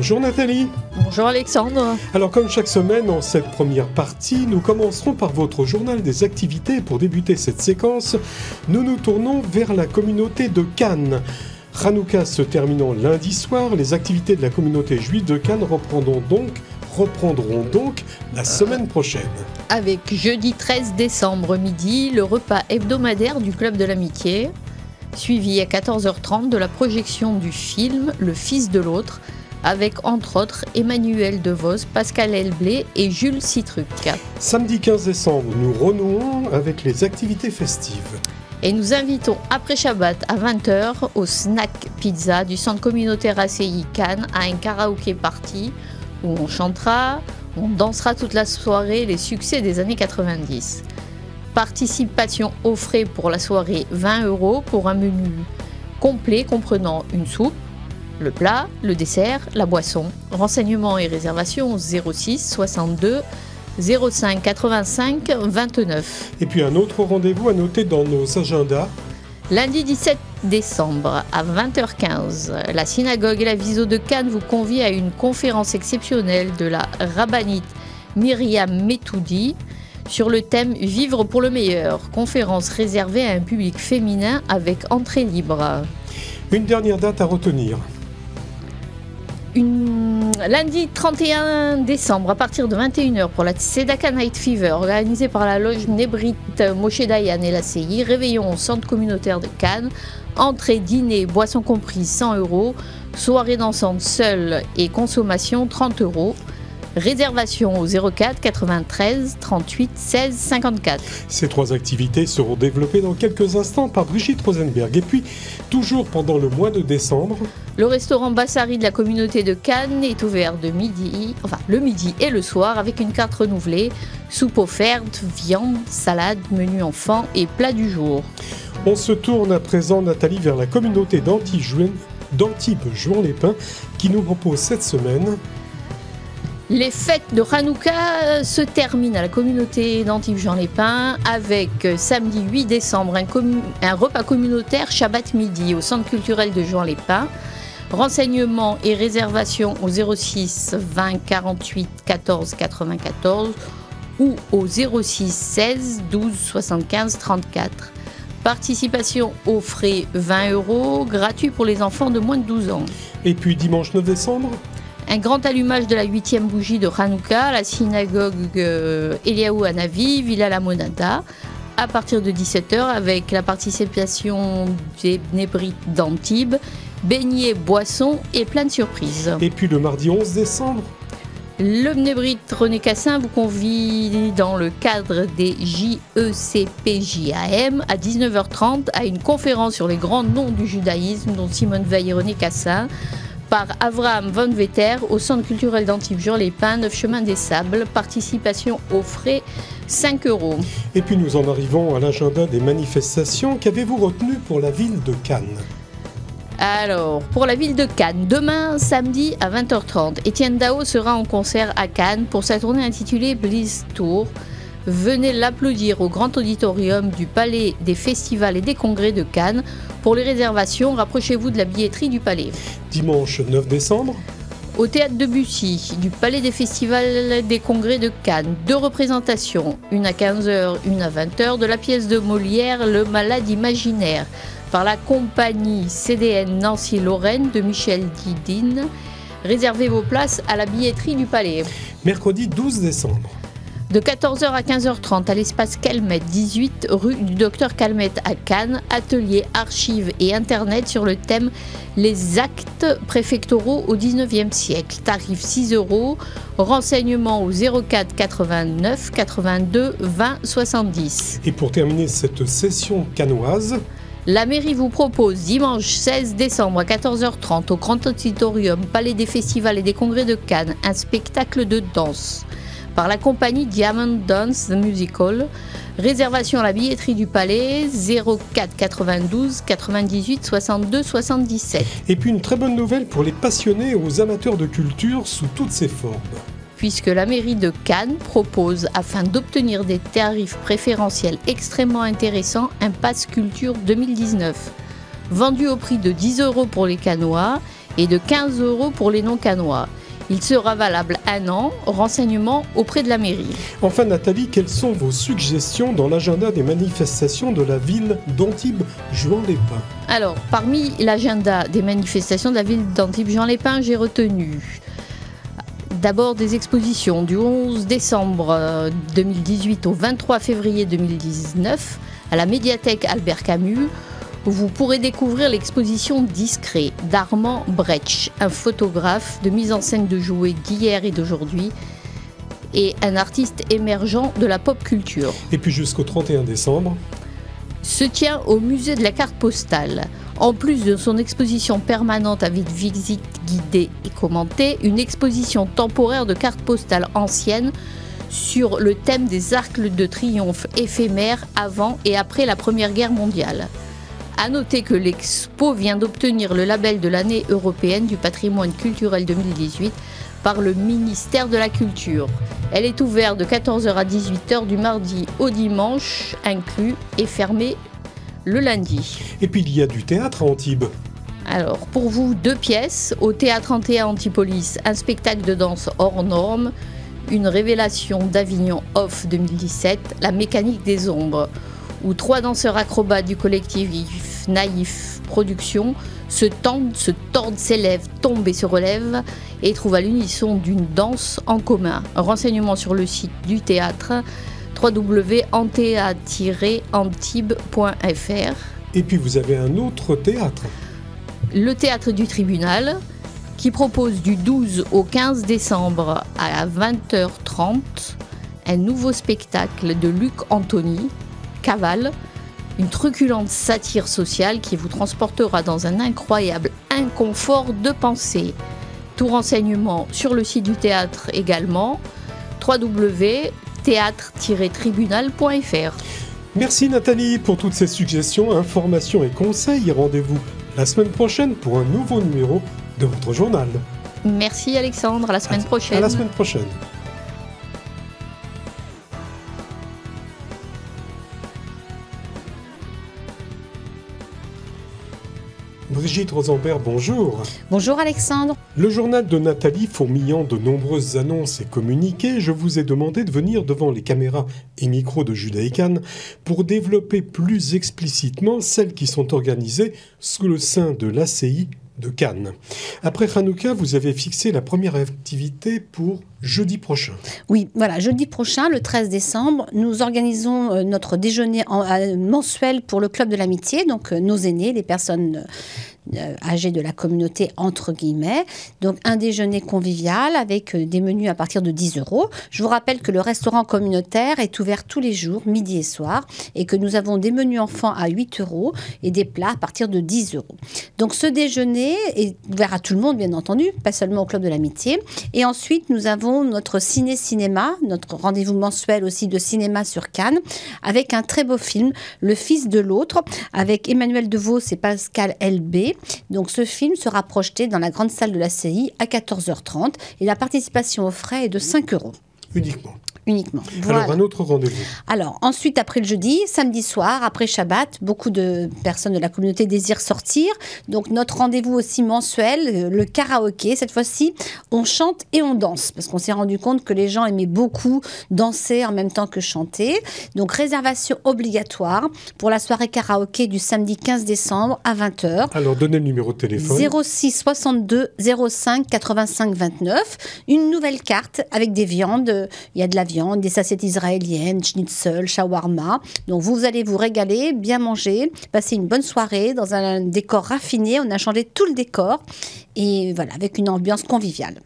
Bonjour Nathalie. Bonjour Alexandre. Alors comme chaque semaine, en cette première partie, nous commencerons par votre journal des activités. Pour débuter cette séquence, nous nous tournons vers la communauté de Cannes. Hanouka se terminant lundi soir, les activités de la communauté juive de Cannes reprendront donc la semaine prochaine. Avec jeudi 13 décembre midi, le repas hebdomadaire du Club de l'Amitié, suivi à 14h30 de la projection du film Le Fils de l'autre, avec entre autres Emmanuel DeVos, Pascal Elblé et Jules Citruc. Samedi 15 décembre, nous renouons avec les activités festives. Et nous invitons après Shabbat à 20h au Snack Pizza du centre communautaire ACI Cannes à un karaoké party où on chantera, on dansera toute la soirée les succès des années 90. Participation aux frais pour la soirée 20 € pour un menu complet comprenant une soupe, le plat, le dessert, la boisson. Renseignements et réservations 06 62 05 85 29. Et puis un autre rendez-vous à noter dans nos agendas. Lundi 17 décembre à 20h15, la synagogue et la Viso de Cannes vous convient à une conférence exceptionnelle de la rabbinite Myriam Metoudi sur le thème « Vivre pour le meilleur ». Conférence réservée à un public féminin avec entrée libre. Une dernière date à retenir. Lundi 31 décembre à partir de 21h pour la Tzedaka Night Fever organisée par la loge Nebrit Moshe Dayan et la CI. Réveillon au centre communautaire de Cannes. Entrée, dîner, boissons comprises 100 €. Soirée dansante seule et consommation 30 €. Réservation au 04 93 38 16 54. Ces trois activités seront développées dans quelques instants par Brigitte Rosenberg. Et puis, toujours pendant le mois de décembre, le restaurant Bassari de la communauté de Cannes est ouvert le midi et le soir avec une carte renouvelée, soupe offerte, viande, salade, menu enfant et plat du jour. On se tourne à présent, Nathalie, vers la communauté d'Antibes-Juan-les-Pins qui nous propose cette semaine. Les fêtes de Hanouka se terminent à la communauté d'Antibes-Juan-les-Pins avec samedi 8 décembre un repas communautaire Shabbat midi au centre culturel de Juan-les-Pins. Renseignements et réservations au 06 20 48 14 94 ou au 06 16 12 75 34. Participation aux frais 20 €, gratuit pour les enfants de moins de 12 ans. Et puis dimanche 9 décembre, un grand allumage de la 8e bougie de Hanouka à la synagogue Eliaou Hanavi, Villa La Monada, à partir de 17h avec la participation des Bnei-Brit d'Antibes, beignets, boissons et plein de surprises. Et puis le mardi 11 décembre, le Bnei-Brit René Cassin vous convie dans le cadre des JECPJAM à 19h30 à une conférence sur les grands noms du judaïsme dont Simone Veil et René Cassin, par Avraham Von Vetter au centre culturel d'Antibes-Juan-les-Pins, 9 chemin des Sables. Participation aux frais 5 €. Et puis nous en arrivons à l'agenda des manifestations. Qu'avez-vous retenu pour la ville de Cannes ? Alors, pour la ville de Cannes, demain samedi à 20h30, Étienne Dao sera en concert à Cannes pour sa tournée intitulée Bliss Tour. Venez l'applaudir au grand auditorium du Palais des Festivals et des Congrès de Cannes. Pour les réservations, rapprochez-vous de la billetterie du Palais. Dimanche 9 décembre, au Théâtre de Bussy, du Palais des Festivals et des Congrès de Cannes, 2 représentations, une à 15h, une à 20h, de la pièce de Molière Le Malade imaginaire, par la compagnie CDN Nancy-Lorraine de Michel Didine. Réservez vos places à la billetterie du Palais. Mercredi 12 décembre. De 14h à 15h30 à l'espace Calmette, 18 rue du Docteur Calmette à Cannes, atelier, archives et internet sur le thème Les actes préfectoraux au 19e siècle. Tarif 6 €, renseignements au 04 89 82 20 70. Et pour terminer cette session cannoise, la mairie vous propose dimanche 16 décembre à 14h30 au Grand Auditorium Palais des Festivals et des Congrès de Cannes un spectacle de danse par la compagnie Diamond Dance The Musical. Réservation à la billetterie du Palais 04 92 98 62 77. Et puis une très bonne nouvelle pour les passionnés et aux amateurs de culture sous toutes ses formes. Puisque la mairie de Cannes propose, afin d'obtenir des tarifs préférentiels extrêmement intéressants, un pass culture 2019. Vendu au prix de 10 € pour les Cannois et de 15 € pour les non-cannois. Il sera valable 1 an, renseignement auprès de la mairie. Enfin Nathalie, quelles sont vos suggestions dans l'agenda des manifestations de la ville d'Antibes-Juan-les-Pins? Alors, parmi l'agenda des manifestations de la ville d'Antibes-Juan-les-Pins, j'ai retenu d'abord des expositions du 11 décembre 2018 au 23 février 2019 à la médiathèque Albert Camus, où vous pourrez découvrir l'exposition Discret d'Armand Brecht, un photographe de mise en scène de jouets d'hier et d'aujourd'hui et un artiste émergent de la pop culture. Et puis jusqu'au 31 décembre se tient au musée de la carte postale. En plus de son exposition permanente avec visite guidée et commentée, une exposition temporaire de cartes postales anciennes sur le thème des arcs de triomphe éphémères avant et après la Première Guerre mondiale. A noter que l'expo vient d'obtenir le label de l'année européenne du patrimoine culturel 2018 par le ministère de la Culture. Elle est ouverte de 14h à 18h du mardi au dimanche inclus et fermée le lundi. Et puis il y a du théâtre à Antibes. Alors pour vous, 2 pièces. Au Théâtre Antea Antipolis, un spectacle de danse hors norme, une révélation d'Avignon Off 2017, La mécanique des ombres, où 3 danseurs acrobates du collectif Naïf Productions se tordent, s'élèvent, tombent et se relèvent et trouvent à l'unisson d'une danse en commun. Renseignements sur le site du théâtre www.antea-antibes.fr. Et puis vous avez un autre théâtre. Le théâtre du Tribunal qui propose du 12 au 15 décembre à 20h30 un nouveau spectacle de Luc Anthony, Cavale, une truculente satire sociale qui vous transportera dans un incroyable inconfort de pensée. Tout renseignement sur le site du théâtre également, www.théâtre-tribunal.fr. Merci Nathalie pour toutes ces suggestions, informations et conseils. Rendez-vous la semaine prochaine pour un nouveau numéro de votre journal. Merci Alexandre, à la semaine prochaine. À la semaine prochaine. Brigitte Rosenberg, bonjour. Bonjour Alexandre. Le journal de Nathalie fourmillant de nombreuses annonces et communiqués, je vous ai demandé de venir devant les caméras et micros de Judas et Cannes pour développer plus explicitement celles qui sont organisées sous le sein de l'ACI de Cannes. Après Hanouka, vous avez fixé la première activité pour jeudi prochain. Oui, voilà, jeudi prochain, le 13 décembre, nous organisons notre déjeuner mensuel pour le Club de l'Amitié, donc nos aînés, les personnes âgées de la communauté, entre guillemets. Donc un déjeuner convivial avec des menus à partir de 10 €. Je vous rappelle que le restaurant communautaire est ouvert tous les jours, midi et soir, et que nous avons des menus enfants à 8 € et des plats à partir de 10 €. Donc ce déjeuner est ouvert à tout le monde, bien entendu, pas seulement au Club de l'Amitié. Et ensuite, nous avons notre ciné-cinéma, notre rendez-vous mensuel aussi de cinéma sur Cannes, avec un très beau film, Le Fils de l'autre, avec Emmanuel Devos et Pascal Elbé. Donc ce film sera projeté dans la grande salle de l'ACI à 14h30 et la participation aux frais est de 5 €. Uniquement. Voilà. Alors, un autre rendez-vous. Alors, ensuite, après le jeudi, samedi soir, après Shabbat, beaucoup de personnes de la communauté désirent sortir. Donc, notre rendez-vous aussi mensuel, le karaoké. Cette fois-ci, on chante et on danse. Parce qu'on s'est rendu compte que les gens aimaient beaucoup danser en même temps que chanter. Donc, réservation obligatoire pour la soirée karaoké du samedi 15 décembre à 20h. Alors, donnez le numéro de téléphone. 06 62 05 85 29. Une nouvelle carte avec des viandes. Il y a de la viande, des assiettes israéliennes, schnitzel, shawarma. Donc vous allez vous régaler, bien manger, passer une bonne soirée dans un décor raffiné. On a changé tout le décor et voilà, avec une ambiance conviviale.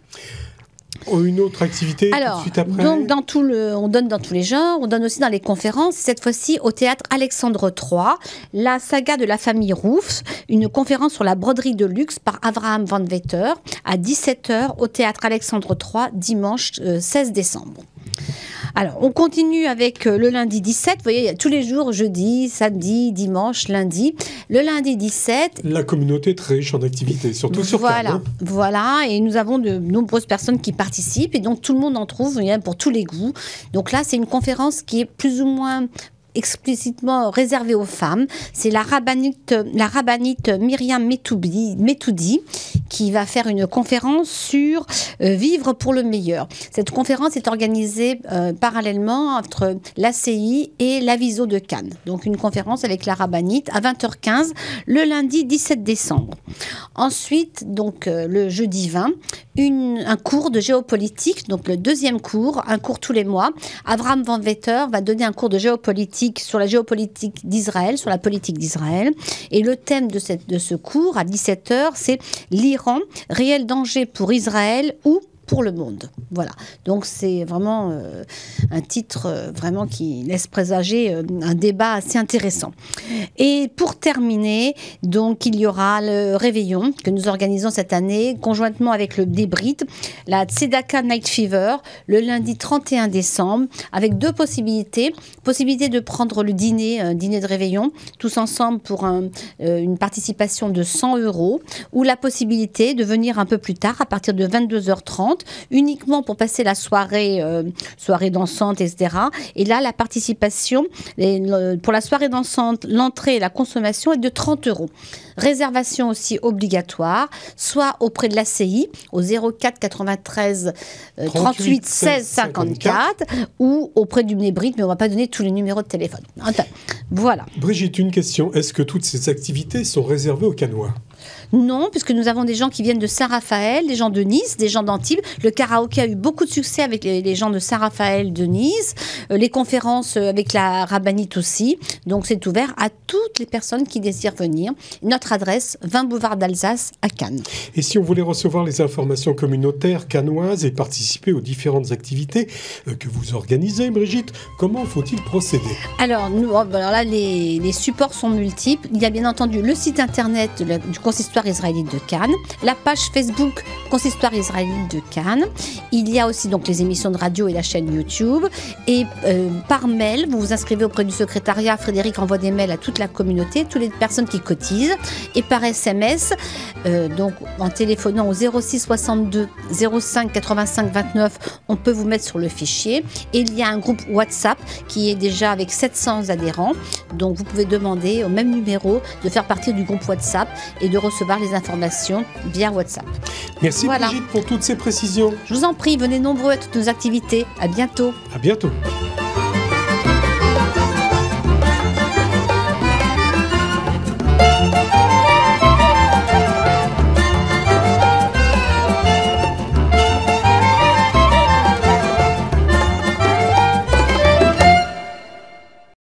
Une autre activité alors, tout de suite après. Donc on donne dans tous les genres, on donne aussi dans les conférences, cette fois-ci au théâtre Alexandre III, la saga de la famille Rouf, une conférence sur la broderie de luxe par Abraham Van Vetter à 17h au théâtre Alexandre III, dimanche 16 décembre. Alors, on continue avec le lundi 17. Vous voyez, il y a tous les jours, jeudi, samedi, dimanche, lundi. Le lundi 17... La communauté est très riche en activités, surtout sur Cannes. Voilà, et nous avons de nombreuses personnes qui participent, et donc tout le monde en trouve, il y en a pour tous les goûts. Donc là, c'est une conférence qui est plus ou moins explicitement réservé aux femmes. C'est la rabbinite Myriam Metoudi qui va faire une conférence sur vivre pour le meilleur. Cette conférence est organisée parallèlement entre l'ACI et l'Aviso de Cannes. Donc une conférence avec la rabbinite à 20h15 le lundi 17 décembre. Ensuite, donc le jeudi 20, un cours de géopolitique, donc le deuxième cours, un cours tous les mois. Abraham Van Vetter va donner un cours de géopolitique sur la géopolitique d'Israël, sur la politique d'Israël. Et le thème de ce cours, à 17h, c'est l'Iran, réel danger pour Israël ou pour le monde. Voilà. Donc c'est vraiment un titre vraiment qui laisse présager un débat assez intéressant. Et pour terminer, donc il y aura le réveillon que nous organisons cette année conjointement avec le Débrit, la Tzedaka Night Fever, le lundi 31 décembre, avec deux possibilités. Possibilité de prendre le dîner de réveillon, tous ensemble pour une participation de 100 €, ou la possibilité de venir un peu plus tard, à partir de 22h30, uniquement pour passer la soirée dansante, etc. Et là, la participation, pour la soirée dansante, l'entrée et la consommation est de 30 €. Réservation aussi obligatoire, soit auprès de l'ACI, au 04 93 38 16 54, ou auprès du Mnébrit, mais on ne va pas donner tous les numéros de téléphone. Voilà. Brigitte, une question. Est-ce que toutes ces activités sont réservées aux Cannois ? Non, puisque nous avons des gens qui viennent de Saint-Raphaël, des gens de Nice, des gens d'Antibes. Le karaoké a eu beaucoup de succès avec les gens de Saint-Raphaël, de Nice. Les conférences avec la rabbinite aussi. Donc c'est ouvert à toutes les personnes qui désirent venir. Notre adresse, 20 boulevard d'Alsace à Cannes. Et si on voulait recevoir les informations communautaires cannoises et participer aux différentes activités que vous organisez, Brigitte, comment faut-il procéder ? Alors là, les supports sont multiples. Il y a bien entendu le site internet du Consistoire israélite de Cannes, la page Facebook Consistoire israélite de Cannes. Il y a aussi donc les émissions de radio et la chaîne YouTube. Et par mail, vous vous inscrivez auprès du secrétariat. Frédéric envoie des mails à toute la communauté, toutes les personnes qui cotisent. Et par SMS, donc en téléphonant au 06 62 05 85 29, on peut vous mettre sur le fichier. Et il y a un groupe WhatsApp qui est déjà avec 700 adhérents. Donc vous pouvez demander au même numéro de faire partie du groupe WhatsApp et de recevoir les informations via WhatsApp. Merci Brigitte pour toutes ces précisions. Je vous en prie, venez nombreux à toutes nos activités. À bientôt. À bientôt.